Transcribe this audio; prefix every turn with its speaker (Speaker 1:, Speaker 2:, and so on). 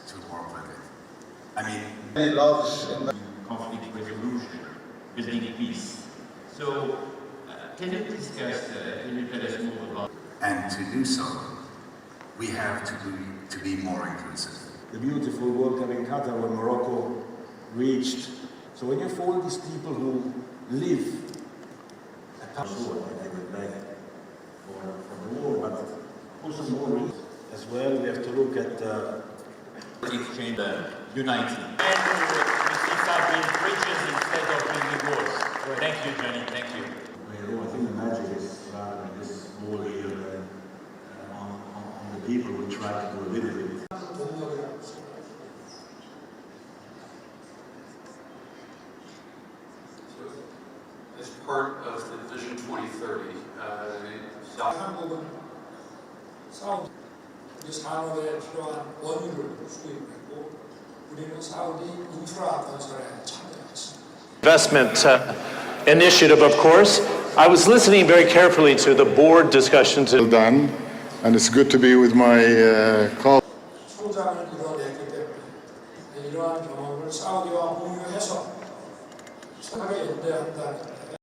Speaker 1: To work with it. I mean,
Speaker 2: he loves
Speaker 3: conflict resolution, building peace. So, can you discuss, can you tell us more about?
Speaker 1: and to do so, we have to be more inclusive.
Speaker 4: The beautiful World Cup in Qatar when Morocco reached. So when you follow these people who live a sure they were back for the war, but also more as well. We have to look at
Speaker 3: Exchange uniting. And we see building bridges instead of building walls. Thank you, Johnny. Thank you.
Speaker 4: I think the magic is rather in this war here on the people who try to do a little bit.
Speaker 5: As part of the Vision 2030,
Speaker 6: Investment initiative, of course. I was listening very carefully to the board discussions.
Speaker 2: well done, and it's good to be with my colleagues.
Speaker 7: 성장을 이뤄냈기 때문에 이러한 경험을 사우디와 공유해서 서로 연대한다는